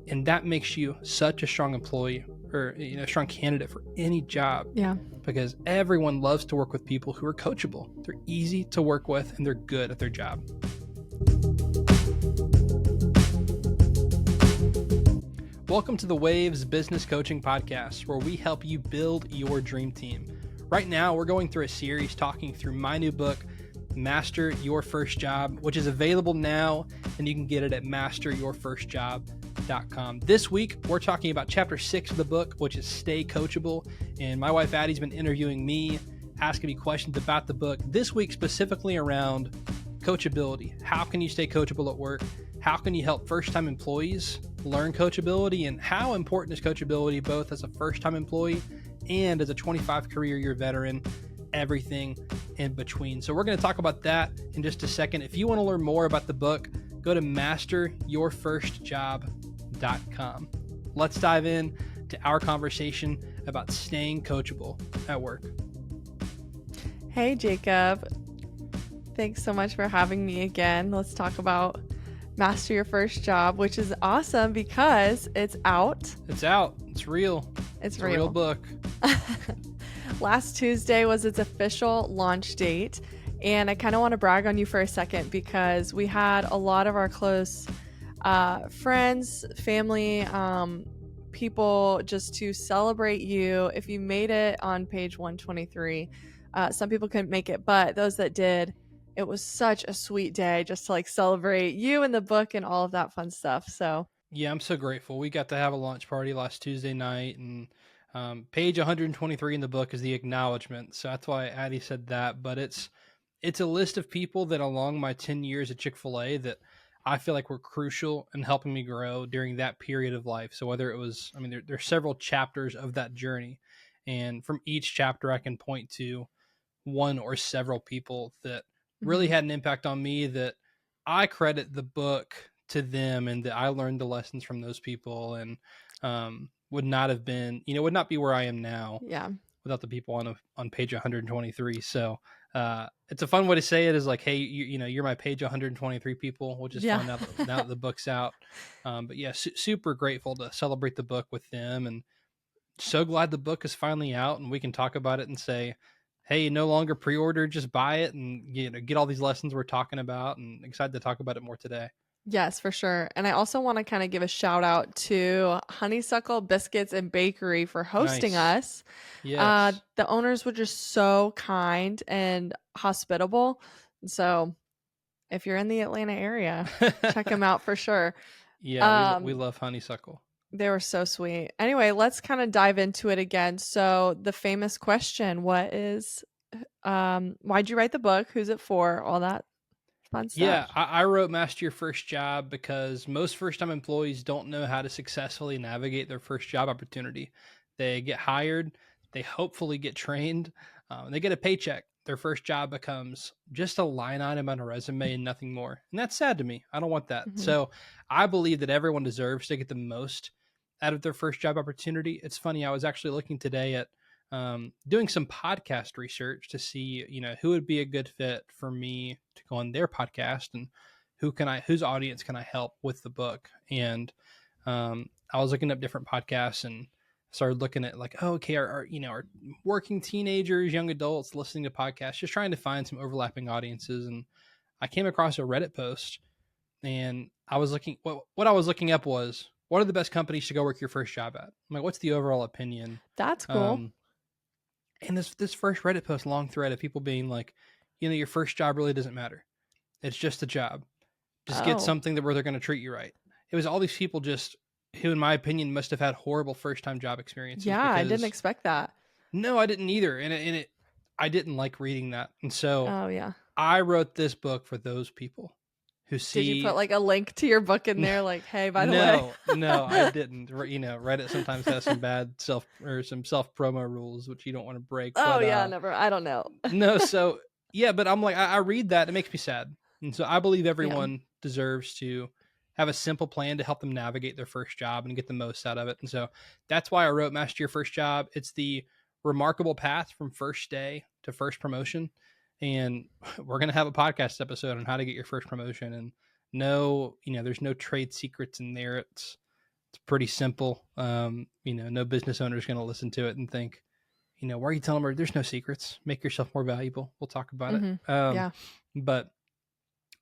And that makes you such a strong employee or strong candidate for any job. Yeah. Because everyone loves to work with people who are coachable. They're easy to work with and they're good at their job. Welcome to the Waves Business Coaching Podcast, where we help you build your dream team. Right now, we're going through a series talking through my new book, Master Your First Job, which is available now, and you can get it at masteryourfirstjob.com. This week, we're talking about chapter 6 of the book, which is Stay Coachable. And my wife, Addie's been interviewing me, asking me questions about the book. This week, specifically around coachability. How can you stay coachable at work? How can you help first-time employees learn coachability? And how important is coachability both as a first-time employee and as a 25 career year veteran? Everything in between. So we're going to talk about that in just a second. If you want to learn more about the book, go to masteryourfirstjob.com. Let's dive in to our conversation about staying coachable at work. Hey, Jacob. Thanks so much for having me again. Let's talk about Master Your First Job, which is awesome because it's out. It's out. It's real. It's a real book. Last Tuesday was its official launch date. And I kind of want to brag on you for a second because we had a lot of our close friends, family, people just to celebrate you. If you made it on page 123, some people couldn't make it, but those that did, it was such a sweet day just to like celebrate you and the book and all of that fun stuff. So yeah, I'm so grateful. We got to have a launch party last Tuesday night, and page 123 in the book is the acknowledgement. So that's why Addie said that. But it's a list of people that along my 10 years at Chick-fil-A that I feel like were crucial in helping me grow during that period of life. So whether it was, there are several chapters of that journey. And from each chapter, I can point to one or several people that really had an impact on me, that I credit the book to them, and that I learned the lessons from those people, and would not be where I am now without the people on page 123. So it's a fun way to say it, is like, hey, you're my page 123 people, which is fun now that the book's out. But yeah, super grateful to celebrate the book with them, and so glad the book is finally out and we can talk about it and say, hey, no longer pre-order, just buy it and get all these lessons we're talking about, and excited to talk about it more today. Yes, for sure. And I also want to kind of give a shout out to Honeysuckle Biscuits and Bakery for hosting us. Yes. The owners were just so kind and hospitable. So if you're in the Atlanta area, check them out for sure. Yeah, we love Honeysuckle. They were so sweet. Anyway, let's kind of dive into it again. So the famous question, why'd you write the book? Who's it for? All that fun stuff. Yeah, I wrote Master Your First Job because most first-time employees don't know how to successfully navigate their first job opportunity. They get hired, they hopefully get trained, and they get a paycheck. Their first job becomes just a line item on a resume and nothing more. And that's sad to me. I don't want that. So I believe that everyone deserves to get the most out of their first job opportunity. It's funny, I was actually looking today at doing some podcast research to see, who would be a good fit for me to go on their podcast, and whose audience can I help with the book. And I was looking up different podcasts and started looking at like, oh, okay, are working teenagers, young adults listening to podcasts, just trying to find some overlapping audiences. And I came across a Reddit post, and I was looking, what I was looking up was, what are the best companies to go work your first job at? I'm like, what's the overall opinion? That's cool. And this first Reddit post, long thread of people being like, your first job really doesn't matter. It's just a job. Just get something where they're going to treat you right. It was all these people who, in my opinion, must have had horrible first-time job experiences. Yeah, I didn't expect that. No, I didn't either. And I didn't like reading that. And so I wrote this book for those people who see. Did you put like a link to your book in there? Like, hey, by the way. No, I didn't. Reddit sometimes has some bad self promo rules, which you don't want to break. Oh, but, never. I don't know. No. So yeah, but I'm like, I read that. It makes me sad. And so I believe everyone deserves to have a simple plan to help them navigate their first job and get the most out of it. And so that's why I wrote Master Your First Job. It's the remarkable path from first day to first promotion. And we're going to have a podcast episode on how to get your first promotion. And there's no trade secrets in there. It's It's pretty simple. No business owner is going to listen to it and think, why are you telling her there's no secrets? Make yourself more valuable. We'll talk about it. Mhm. Yeah. But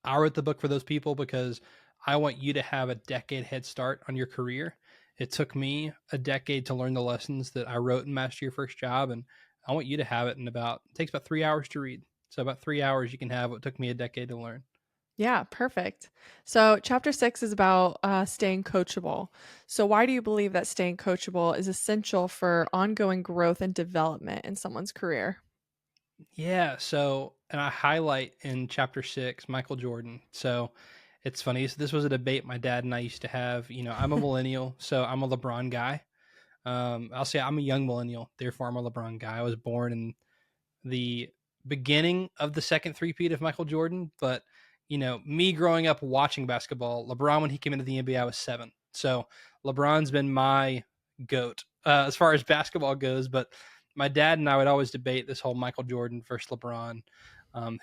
I wrote the book for those people because I want you to have a decade head start on your career. It took me a decade to learn the lessons that I wrote in Master Your First Job, and I want you to have it it takes about 3 hours to read. So about 3 hours, you can have what took me a decade to learn. Yeah, perfect. So, chapter 6 is about staying coachable. So, why do you believe that staying coachable is essential for ongoing growth and development in someone's career? Yeah. So, and I highlight in chapter 6, Michael Jordan. So it's funny. This was a debate my dad and I used to have. I'm a millennial, so I'm a LeBron guy. I'll say I'm a young millennial, therefore I'm a LeBron guy. I was born in the beginning of the second three-peat of Michael Jordan, but me growing up watching basketball, LeBron when he came into the NBA, I was 7. So LeBron's been my goat as far as basketball goes. But my dad and I would always debate this whole Michael Jordan versus LeBron,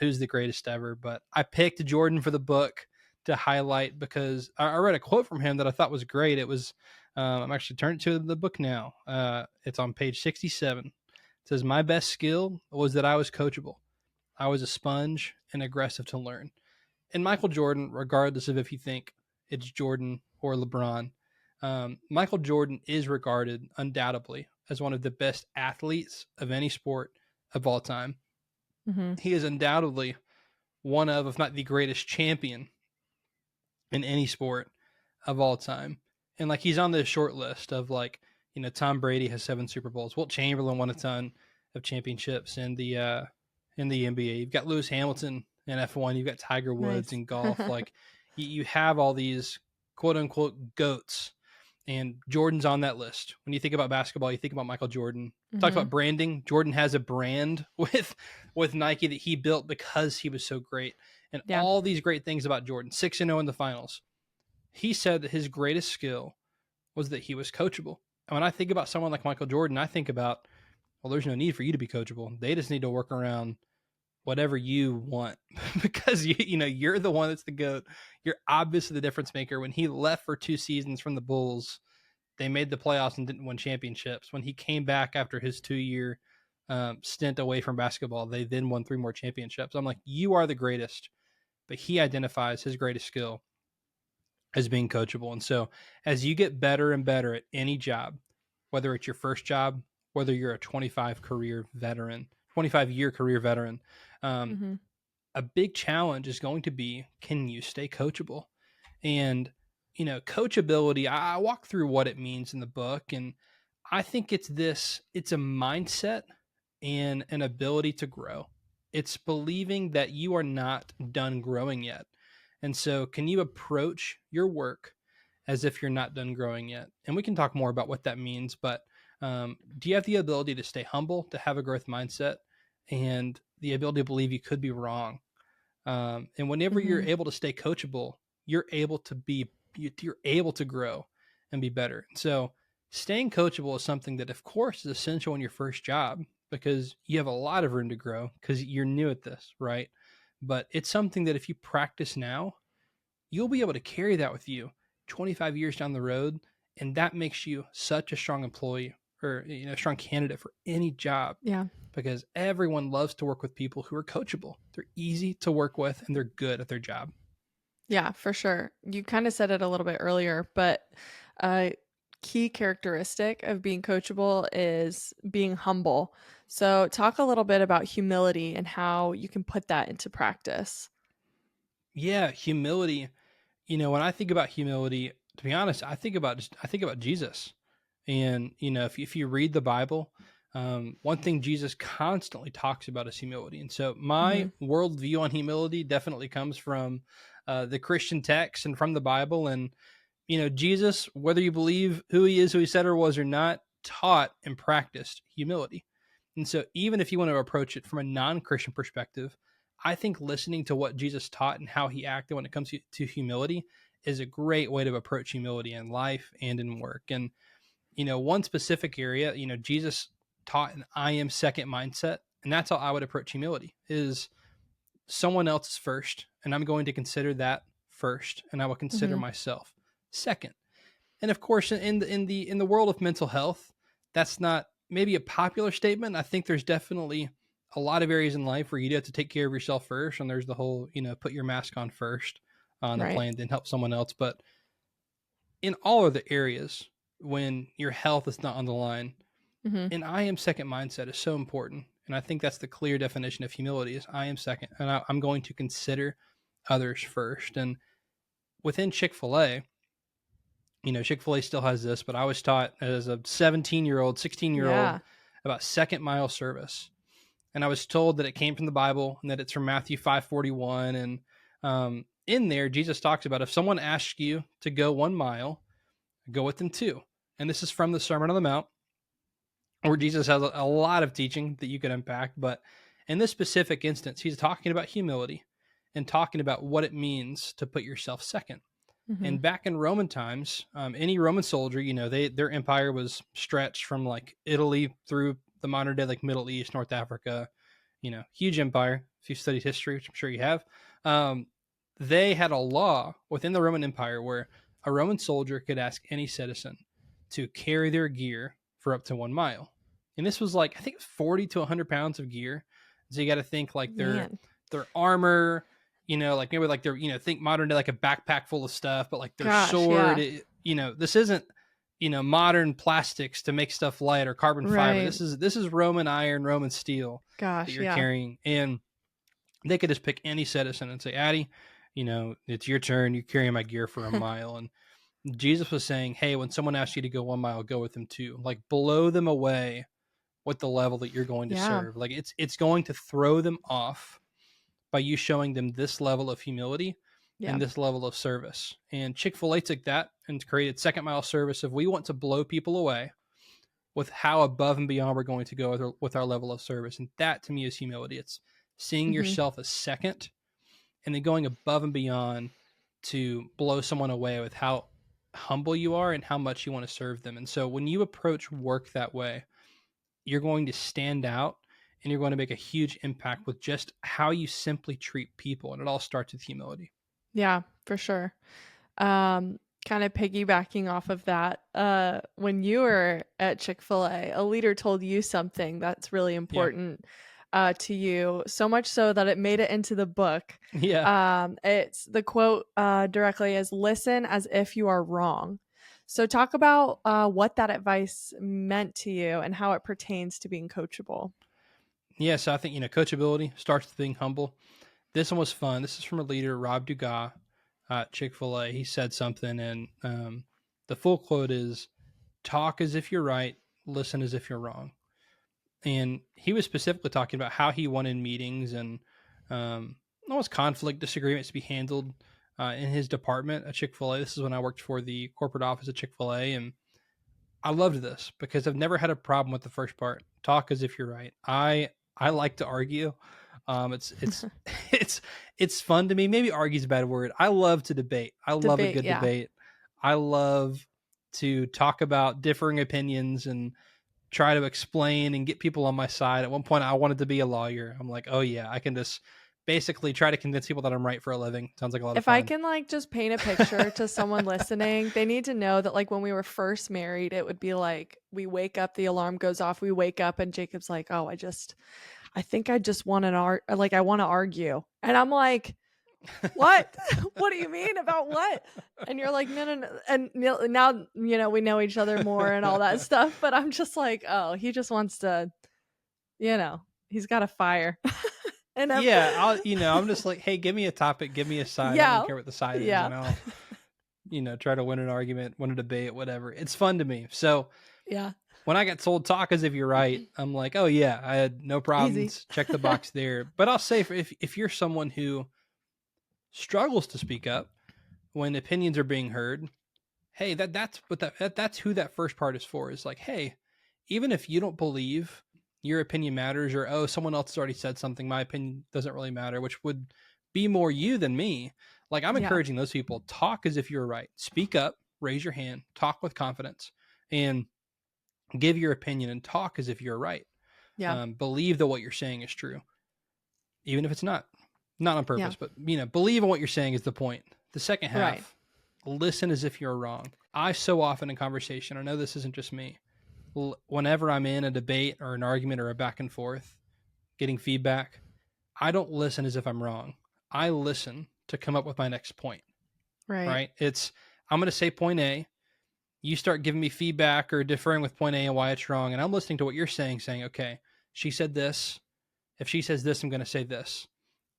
who's the greatest ever. But I picked Jordan for the book to highlight because I read a quote from him that I thought was great. It was I'm actually turning to the book now. It's on page 67. It says, "My best skill was that I was coachable. I was a sponge and aggressive to learn." And Michael Jordan, regardless of if you think it's Jordan or LeBron, Michael Jordan is regarded undoubtedly as one of the best athletes of any sport of all time. Mhm. He is undoubtedly one of, if not the greatest champion in any sport of all time. And like he's on this short list of Tom Brady has 7 Super Bowls. Wilt Chamberlain won a ton of championships in the NBA. You've got Lewis Hamilton in F1. You've got Tiger Woods Nice. in golf. Like you have all these quote unquote goats, and Jordan's on that list. When you think about basketball, you think about Michael Jordan. Talk Mhm. about branding. Jordan has a brand with Nike that he built because he was so great, and Yeah. all these great things about Jordan. 6-0 in the finals. He said that his greatest skill was that he was coachable. And when I think about someone like Michael Jordan, I think about, well, there's no need for you to be coachable. They just need to work around whatever you want because you're the one that's the goat. You're obviously the difference maker. When he left for 2 seasons from the Bulls, they made the playoffs and didn't win championships. When he came back after his 2 year stint away from basketball, they then won 3 more championships. I'm like, you are the greatest, but he identifies his greatest skill as being coachable. And so as you get better and better at any job, whether it's your first job, whether you're a 25-year career veteran, um, Mhm. a big challenge is going to be, can you stay coachable? And, coachability, I walk through what it means in the book. And I think it's a mindset and an ability to grow. It's believing that you are not done growing yet. And so, can you approach your work as if you're not done growing yet? And we can talk more about what that means. But do you have the ability to stay humble, to have a growth mindset, and the ability to believe you could be wrong? And whenever you're Mhm. able to stay coachable, you're able to grow and be better. So staying coachable is something that, of course, is essential in your first job because you have a lot of room to grow because you're new at this, right? But it's something that if you practice now, you'll be able to carry that with you 25 years down the road, and that makes you such a strong employee or strong candidate for any job Yeah. because everyone loves to work with people who are coachable. They're easy to work with and they're good at their job. Yeah, for sure. You kind of said it a little bit earlier, but a key characteristic of being coachable is being humble. So, talk a little bit about humility and how you can put that into practice. Yeah, humility. When I think about humility, to be honest, I think about Jesus. And if you read the Bible, one thing Jesus constantly talks about is humility. And so my Mhm. worldview on humility definitely comes from the Christian text and from the Bible. And Jesus, whether you believe who he is, who he said or was or not, taught and practiced humility. And so, even if you want to approach it from a non Christian perspective, I think listening to what Jesus taught and how he acted when it comes to humility is a great way to approach humility in life and in work. And, one specific area, Jesus taught an I am second mindset. And that's how I would approach humility is someone else is first, and I'm going to consider that first, and I will consider Mhm. myself second. And of course, in the world of mental health, that's not maybe a popular statement. I think there's definitely a lot of areas in life where you do have to take care of yourself first, and there's the whole put your mask on first on the Right. plan, then help someone else. But in all other areas, when your health is not on the line, Mhm. an I am second mindset is so important. And I think that's the clear definition of humility is I am second, and I'm going to consider others first. And within Chick-fil-A, Chick-fil-A still has this, but I was taught as a 17-year-old, 16-year-old Yeah. about second mile service. And I was told that it came from the Bible and that it's from Matthew 5:41. And in there, Jesus talks about if someone asks you to go 1 mile, go with them two. And this is from the Sermon on the Mount, where Jesus has a lot of teaching that you could unpack. But in this specific instance, he's talking about humility and talking about what it means to put yourself second. Mhm. And back in Roman times, any Roman soldier, their empire was stretched from like Italy through the modern day, like Middle East, North Africa, huge empire. If you've studied history, which I'm sure you have, um, they had a law within the Roman Empire where a Roman soldier could ask any citizen to carry their gear for up to 1 mile. And this was like, I think 40 to 100 pounds of gear. So you got to think like Man. their armor, like maybe like their, think modern day, like a backpack full of stuff, but like their Gosh, sword, yeah. this isn't, modern plastics to make stuff light or carbon fiber. Right. This is Roman iron, Roman steel that Gosh, you're yeah. carrying. And they could just pick any citizen and say, Addie, it's your turn. You're carrying my gear for 1 mile. And Jesus was saying, hey, when someone asks you to go 1 mile, go with them too. Like blow them away with the level that you're going to Yeah. serve. Like it's going to throw them off by you showing them this level of humility Yeah. and this level of service. And Chick-fil-A took that and created second mile service. If we want to blow people away with how above and beyond we're going to go with our level of service. And that to me is humility. It's seeing Mhm. yourself as second and then going above and beyond to blow someone away with how humble you are and how much you want to serve them. And so when you approach work that way, you're going to stand out and you're going to make a huge impact with just how you simply treat people. And it all starts with humility. Yeah, for sure. Um, kind of piggybacking off of that, when you were at Chick-fil-A, a leader told you something that's really Yeah. important to you, so much so that it made it into the book. Yeah. It's the quote directly is listen as if you are wrong. So talk about what that advice meant to you and how it pertains to being coachable. Yeah. So I think, coachability starts with being humble. This one was fun. This is from a leader, Rob Dugas, Chick-fil-A. He said something, and the full quote is talk as if you're right, listen as if you're wrong. And he was specifically talking about how he won in meetings and almost conflict, disagreements to be handled in his department at Chick-fil-A. This is when I worked for the corporate office at Chick-fil-A, and I loved this because I've never had a problem with the first part. Talk as if you're right. I like to argue. It's it's fun to me. Maybe argue is a bad word. I love to debate. I love a Debate, good yeah. debate. I love to talk about differing opinions and try to explain and get people on my side. At one point, I wanted to be a lawyer. I'm like, oh yeah, I can just basically try to convince people that I'm right for a living. Sounds like a lot of If I fun. can like just paint a picture to someone listening, they need to know that like when we were first married, it would be like we wake up, the alarm goes off, we wake up and Jacob's like, "Oh, I think I just want I want to argue." And I'm like, "What? What do you mean about what?" And you're like, "No, no, no." And now, we know each other more and all that stuff, but I'm just like, "Oh, he just wants to, he's got a fire." And Yeah, I'm just like, hey, give me a topic, give me a side. I don't yeah. care what the side is, Yeah. and I'll, try to win an argument, win a debate, whatever. It's fun to me. So Yeah. when I got told talk as if you're right, I'm like, oh yeah, I had no Easy. problems. Check the box there. But I'll say, if you're someone who struggles to speak up when opinions are being heard, hey, that's who that first part is for. Is like, hey, even if you don't believe your opinion matters, or oh, someone else has already said something, my opinion doesn't really matter, which would be more you than me. Like I'm Yeah. encouraging those people, talk as if you're right. Speak up, raise your hand, talk with confidence, and give your opinion and talk as if you're right. Yeah. Believe that what you're saying is true, even if it's not on Yeah. purpose, but believe in what you're saying is the point. The second Right. half, listen as if you're wrong. I so often in conversation, I know this isn't just me, whenever I'm in a debate or an argument or a back and forth, getting feedback, I don't listen as if I'm wrong. I listen to come up with my next point, Right. right? I'm going to say point A. You start giving me feedback or differing with point A and why it's wrong. And I'm listening to what you're saying, okay, she said this. If she says this, I'm going to say this.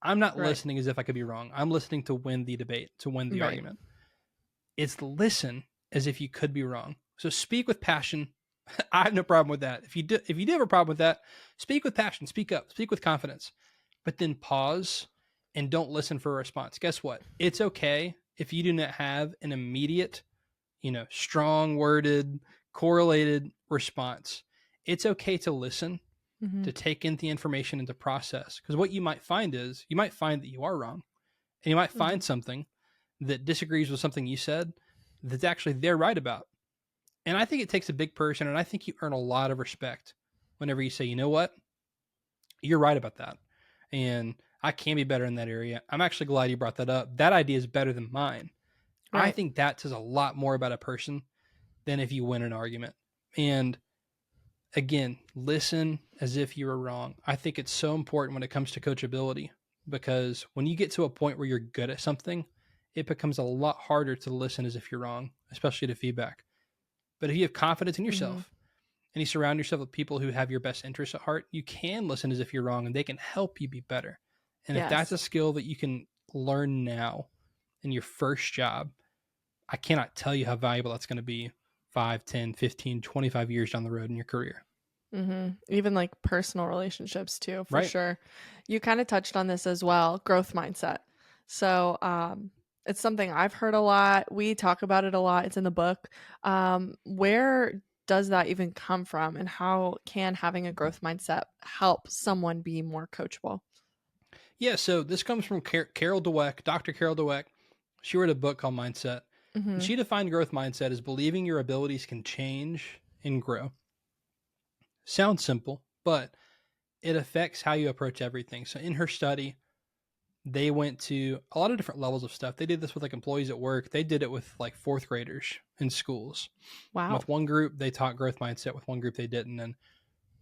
I'm not Right. listening as if I could be wrong. I'm listening to win the debate, to win the Right. argument. It's listen as if you could be wrong. So speak with passion. I have no problem with that. If you do have a problem with that, speak with passion, speak up, speak with confidence, but then pause and don't listen for a response. Guess what? It's okay if you do not have an immediate, strong worded, correlated response. It's okay to listen, Mm-hmm. to take in the information and to process. Because what you might find is you might find that you are wrong, and you might Mm-hmm. find something that disagrees with something you said that's actually they're right about. And I think it takes a big person, and I think you earn a lot of respect whenever you say, you know what, you're right about that. And I can be better in that area. I'm actually glad you brought that up. That idea is better than mine. I Right. think that says a lot more about a person than if you win an argument. And again, listen as if you were wrong. I think it's so important when it comes to coachability because when you get to a point where you're good at something, it becomes a lot harder to listen as if you're wrong, especially to feedback. But if you have confidence in Mm-hmm. yourself and you surround yourself with people who have your best interests at heart, you can listen as if you're wrong and they can help you be better. And if that's Yes. a skill that you can learn now in your first job, I cannot tell you how valuable that's going to be 5, 10, 15, 25 years down the road in your career. Mm-hmm. Even like personal relationships too, for Right? sure. You kind of touched on this as well, growth mindset. So, it's something I've heard a lot. We talk about it a lot. It's in the book. Where does that even come from, and how can having a growth mindset help someone be more coachable? Yeah. So this comes from Carol Dweck, Dr. Carol Dweck. She wrote a book called Mindset. And Mm-hmm. she defined growth mindset as believing your abilities can change and grow. Sounds simple, but it affects how you approach everything. So in her study, they went to a lot of different levels of stuff. They did this with like employees at work. They did it with like fourth graders in schools. And Wow. with one group, they taught growth mindset. With one group, they didn't. And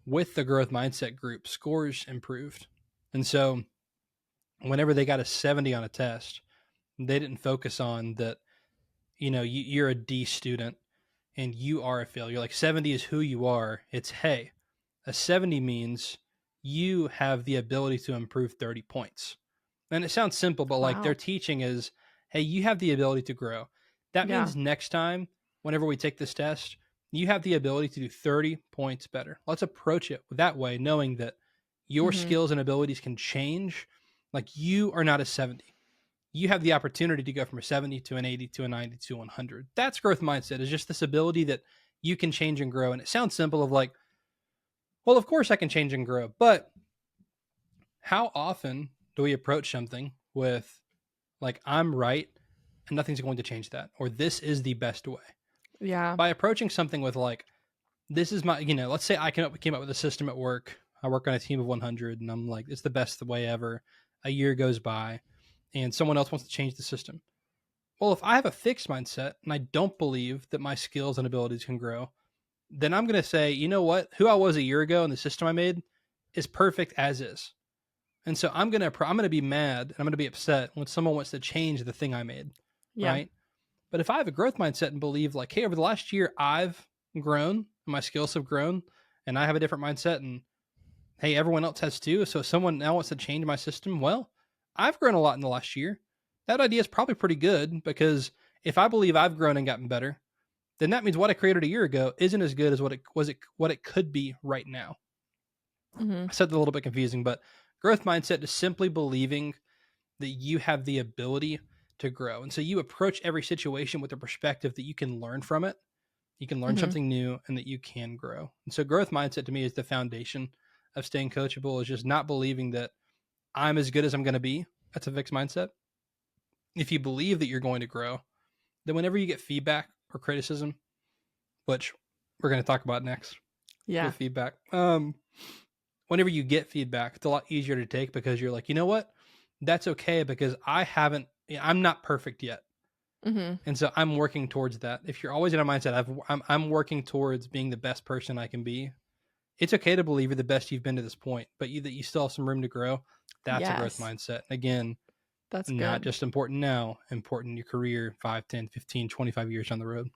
with the growth mindset group, scores improved. And so whenever they got a 70 on a test, they didn't focus on that, you're a D student and you are a failure. Like 70 is who you are. It's, hey, a 70 means you have the ability to improve 30 points. And it sounds simple, but like their Wow. teaching is, hey, you have the ability to grow. That Yeah. means next time, whenever we take this test, you have the ability to do 30 points better. Let's approach it that way, knowing that your Mm-hmm. skills and abilities can change. Like you are not a 70. You have the opportunity to go from a 70 to an 80 to a 90 to 100. That's growth mindset, is just this ability that you can change and grow. And it sounds simple of like, well, of course I can change and grow. But how often do we approach something with like, I'm right and nothing's going to change that, or this is the best way? Yeah. By approaching something with like, this is my, let's say I came up with a system at work. I work on a team of 100 and I'm like, it's the best way ever. A year goes by and someone else wants to change the system. Well, if I have a fixed mindset and I don't believe that my skills and abilities can grow, then I'm going to say, you know what? Who I was a year ago and the system I made is perfect as is. And so I'm going to be mad and I'm going to be upset when someone wants to change the thing I made, Yeah. right? But if I have a growth mindset and believe like, hey, over the last year I've grown, my skills have grown, and I have a different mindset, and hey, everyone else has too. So if someone now wants to change my system, well, I've grown a lot in the last year. That idea is probably pretty good because if I believe I've grown and gotten better, then that means what I created a year ago isn't as good as what it could be right now. Mm-hmm. I said that a little bit confusing, but growth mindset is simply believing that you have the ability to grow. And so you approach every situation with the perspective that you can learn from it, you can learn Mm-hmm. something new, and that you can grow. And so growth mindset to me is the foundation of staying coachable, is just not believing that I'm as good as I'm going to be. That's a fixed mindset. If you believe that you're going to grow, then whenever you get feedback or criticism, which we're going to talk about next Yeah. with feedback, whenever you get feedback, it's a lot easier to take because you're like, you know what? That's okay because I'm not perfect yet. Mhm. And so I'm working towards that. If you're always in a mindset, I'm working towards being the best person I can be. It's okay to believe you're the best you've been to this point, but that you still have some room to grow. That's a growth Yes. mindset. Again, That's not good. just important now, important in your career 5, 10, 15, 25 years down the road.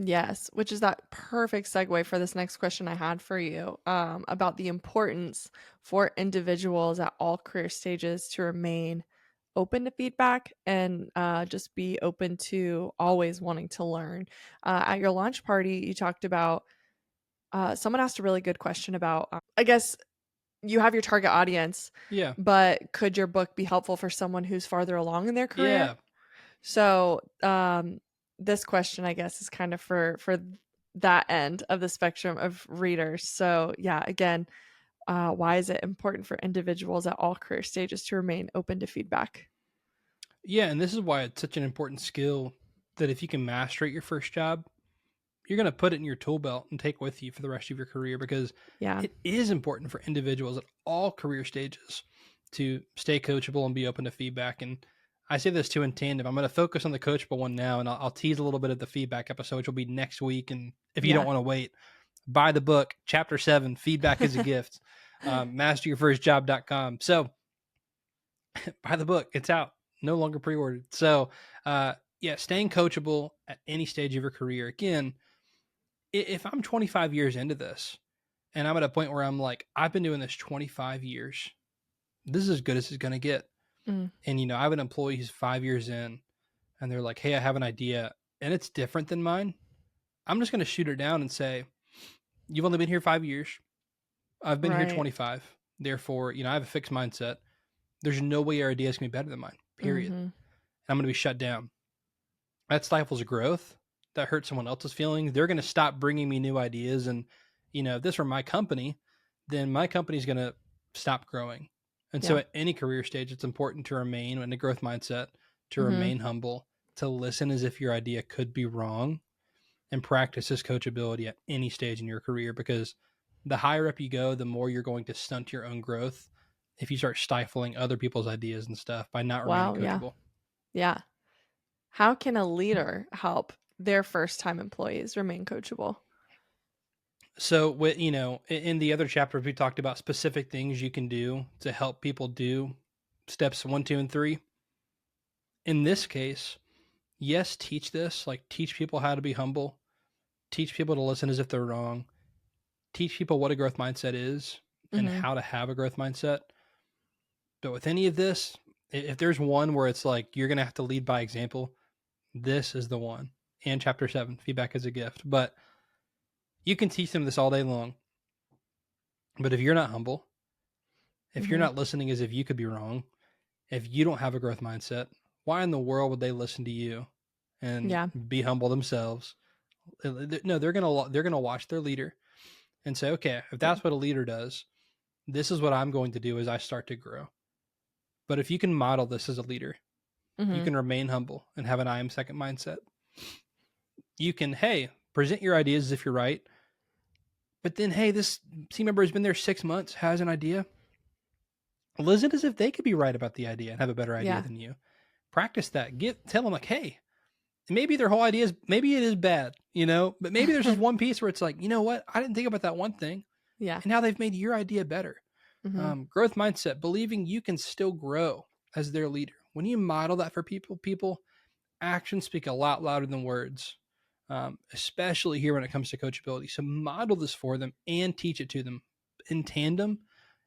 Yes, which is that perfect segue for this next question I had for you, about the importance for individuals at all career stages to remain open to feedback and just be open to always wanting to learn. At your launch party, you talked about someone asked a really good question about, I guess you have your target audience, Yeah. but could your book be helpful for someone who's farther along in their career? Yeah. So, this question, I guess, is kind of for that end of the spectrum of readers. So, yeah, again, why is it important for individuals at all career stages to remain open to feedback? Yeah. And this is why it's such an important skill that if you can master it your first job, you're going to put it in your tool belt and take with you for the rest of your career, because Yeah, it is important for individuals at all career stages to stay coachable and be open to feedback. And I say this too in tandem. I'm going to focus on the coachable one now, and I'll tease a little bit of the feedback episode, which will be next week. And if you don't yeah, want to wait, buy the book, Chapter 7, Feedback is a Gift, masteryourfirstjob.com. So buy the book. It's out, no longer pre ordered. So, yeah, staying coachable at any stage of your career. Again, if I'm 25 years into this and I'm at a point where I'm like, I've been doing this 25 years, this is as good as it's going to get. mm, And, I have an employee who's 5 years in and they're like, hey, I have an idea and it's different than mine. I'm just going to shoot it down and say, you've only been here 5 years. I've been here right. 25. Therefore, I have a fixed mindset. There's no way your idea is going to be better than mine, period. Mm-hmm. And I'm going to be shut down. That stifles growth. That hurts someone else's feelings. They're going to stop bringing me new ideas. And, if this were my company, then my company's going to stop growing. And so Yeah. at any career stage, it's important to remain in a growth mindset, to Mm-hmm. remain humble, to listen as if your idea could be wrong, and practice this coachability at any stage in your career, because the higher up you go, the more you're going to stunt your own growth if you start stifling other people's ideas and stuff by not remaining Wow. Yeah. coachable. Yeah. How can a leader help their first time employees remain coachable? So, in the other chapters, we talked about specific things you can do to help people do steps 1, 2, and 3. In this case, yes, teach this, like teach people how to be humble, teach people to listen as if they're wrong, teach people what a growth mindset is and Mm-hmm. how to have a growth mindset. But with any of this, if there's one where it's like you're going to have to lead by example, this is the one. And chapter 7, feedback is a gift. But you can teach them this all day long. But if you're not humble, if you're Mm-hmm. not listening as if you could be wrong, if you don't have a growth mindset, why in the world would they listen to you and Yeah. be humble themselves? No, they're gonna watch their leader and say, okay, if Yep. that's what a leader does, this is what I'm going to do as I start to grow. But if you can model this as a leader, you Mm-hmm. can remain humble and have an I am second mindset. You can, hey, present your ideas as if you're right, but then, hey, this team member has been there 6 months, has an idea. Listen as if they could be right about the idea and have a better idea Yeah. than you. Practice that. Tell them like, hey, maybe their whole idea is, maybe it is bad, but maybe there's just one piece where it's like, you know what? I didn't think about that one thing. Yeah. And now they've made your idea better. Mm-hmm. Growth mindset, believing you can still grow as their leader. When you model that for people, actions speak a lot louder than words, especially here when it comes to coachability. So model this for them and teach it to them in tandem.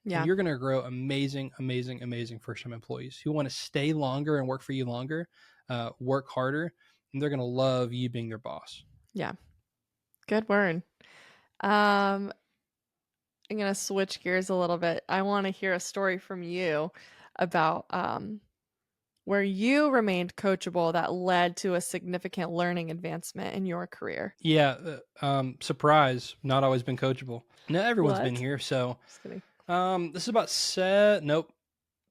And Yeah. you're going to grow amazing, amazing, amazing first time employees who want to stay longer and work for you longer, work harder, and they're going to love you being their boss. Yeah. Good word. Um, I'm gonna switch gears a little bit. I want to hear a story from you about where you remained coachable that led to a significant learning advancement in your career. Yeah, surprise, not always been coachable. No, everyone's been What? here. So Just kidding. this is about nope,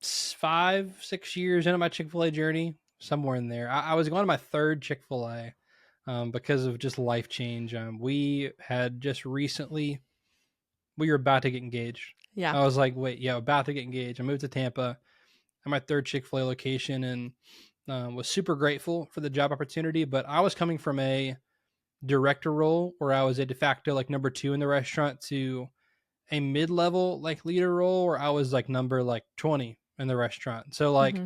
5, 6 years into my Chick-fil-A journey, somewhere in there. I was going to my third Chick-fil-A because of just life change. We had just recently, we were about to get engaged. Yeah. I was like, wait, yeah, about to get engaged. I moved to Tampa at my third Chick-fil-A location, and Was super grateful for the job opportunity, but I was coming from a director role where I was a de facto like number 2 in the restaurant to a mid-level like leader role where I was like number like 20 in the restaurant. So like Mm-hmm.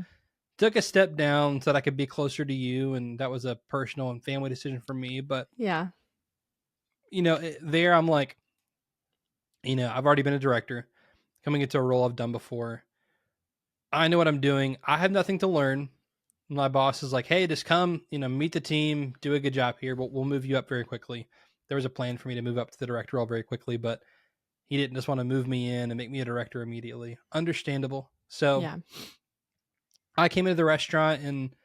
took a step down so that I could be closer to you, and that was a personal and family decision for me. But Yeah. there I'm like, I've already been a director coming into a role I've done before. I know what I'm doing. I have nothing to learn. My boss is like, hey, just come, meet the team, do a good job here, but we'll move you up very quickly. There was a plan for me to move up to the director role very quickly, but he didn't just want to move me in and make me a director immediately. Understandable. So Yeah. I came into the restaurant and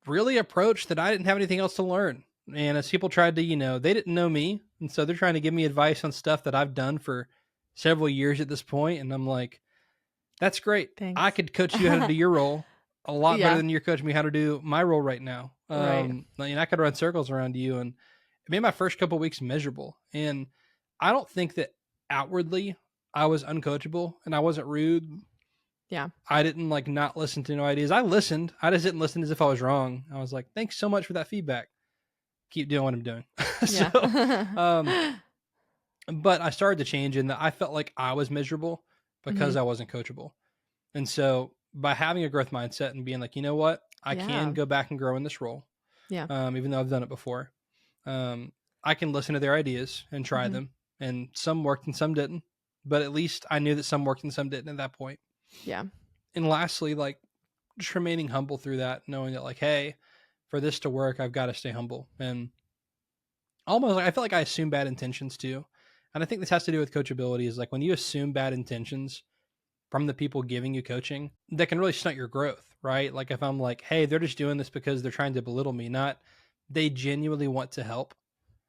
really approached that I didn't have anything else to learn. And as people tried to, they didn't know me. And so they're trying to give me advice on stuff that I've done for several years at this point. And I'm like, that's great. I Thanks. could coach you how to do your role a lot better Yeah. than you're coaching me how to do my role right now. Right. I could run circles around you, and it made my first couple of weeks miserable. And I don't think that outwardly I was uncoachable and I wasn't rude. Yeah. I didn't like not listen to no ideas. I listened. I just didn't listen as if I was wrong. I was like, thanks so much for that feedback. Keep doing what I'm doing. so, Yeah. um, but I started to change in that I felt like I was miserable Hmm. because I wasn't coachable. And so by having a growth mindset and being like, you know what, I can Yeah. go back and grow in this role, Yeah. even though I've done it before. I can listen to their ideas and try Hmm. them, and some worked and some didn't. But at least I knew that some worked and some didn't at that point. Yeah. And lastly, like just remaining humble through that, knowing that like, hey, for this to work, I've got to stay humble. And almost like I feel like I assume bad intentions too. And I think this has to do with coachability is like when you assume bad intentions from the people giving you coaching, that can really stunt your growth, right? Like if I'm like, hey, they're just doing this because they're trying to belittle me, not they genuinely want to help,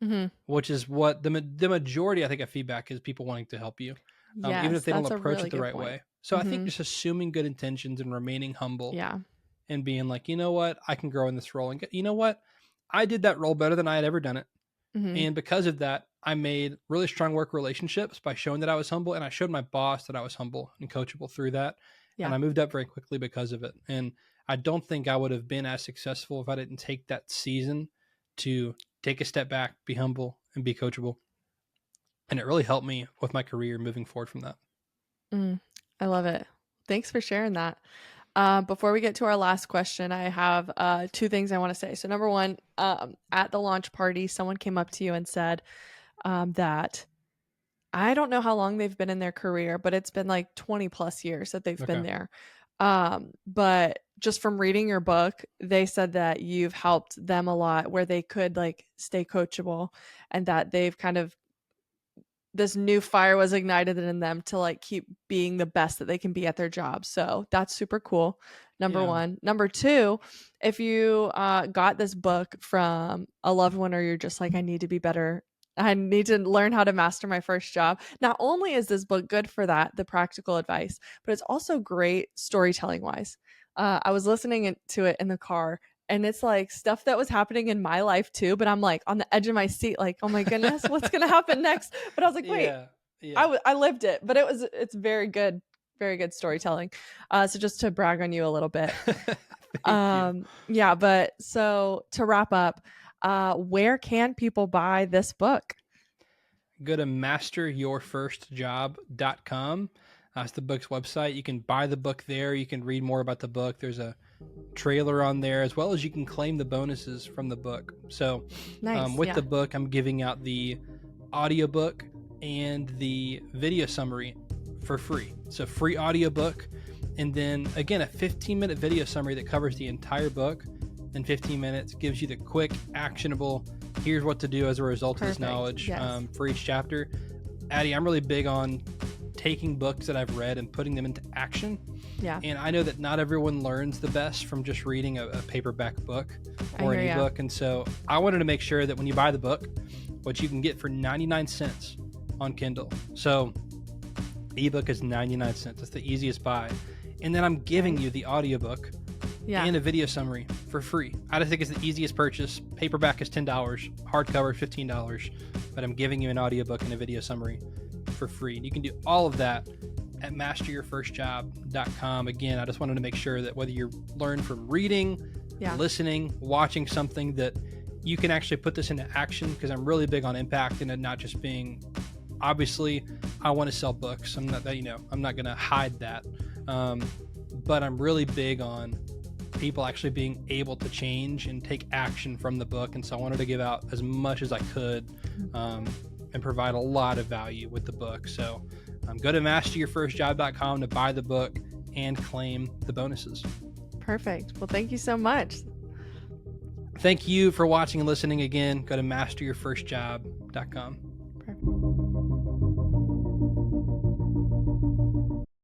Hmm. which is what the majority I think of feedback is people wanting to help you, even if Yes, they don't that's a approach really it the good right point. way. So I think Hmm. just assuming good intentions and remaining humble Yeah. and being like, you know what, I can grow in this role, and you know what, I did that role better than I had ever done it. Hmm. And because of that, I made really strong work relationships by showing that I was humble. And I showed my boss that I was humble and coachable through that. And Yeah. I moved up very quickly because of it. And I don't think I would have been as successful if I didn't take that season to take a step back, be humble, and be coachable. And it really helped me with my career moving forward from that. Mm, I love it. Thanks for sharing that. Before we get to our last question, I have two things I want to say. So, number one, at the launch party, someone came up to you and said that I don't know how long they've been in their career, but it's been like 20 plus years that they've been Okay. there. But just from reading your book, they said that you've helped them a lot where they could like stay coachable and that they've kind of this new fire was ignited in them to like keep being the best that they can be at their job. So that's super cool. Number Yeah. one. Number two, if you got this book from a loved one or you're just like, I need to be better. I need to learn how to master my first job. Not only is this book good for that, the practical advice, but it's also great storytelling wise. I was listening to it in the car and it's like stuff that was happening in my life too, but I'm like on the edge of my seat like, oh my goodness, what's going to happen next? But I was like, wait, Yeah. Yeah. I lived it, but it's very good storytelling. So just to brag on you a little bit. Thank you. Yeah, but so to wrap up, where can people buy this book? Go to masteryourfirstjob.com. That's the book's website. You can buy the book there. You can read more about the book. There's a trailer on there, as well as you can claim the bonuses from the book. So, Nice. with Yeah. the book, I'm giving out the audiobook and the video summary for free. So, free audiobook, and then again, a 15-minute video summary that covers the entire book in 15 minutes, gives you the quick, actionable, here's what to do as a result of this Perfect. knowledge Yes. for each chapter. Addie, I'm really big on taking books that I've read and putting them into action. Yeah. And I know that not everyone learns the best from just reading a paperback book I or hear an ya. ebook. And so I wanted to make sure that when you buy the book, what you can get for 99 cents on Kindle. So ebook is 99 cents. It's the easiest buy. And then I'm giving you the audiobook Yeah. and a video summary for free. I just think it's the easiest purchase. Paperback is $10, hardcover $15, but I'm giving you an audiobook and a video summary for free. And you can do all of that at masteryourfirstjob.com. Again, I just wanted to make sure that whether you learn from reading, listening, watching something, that you can actually put this into action, because I'm really big on impact and it not just being, obviously I want to sell books. I'm not going to hide that. But I'm really big on people actually being able to change and take action from the book. And so I wanted to give out as much as I could, and provide a lot of value with the book. So go to masteryourfirstjob.com to buy the book and claim the bonuses. Perfect. Well, thank you so much. Thank you for watching and listening again. Go to masteryourfirstjob.com.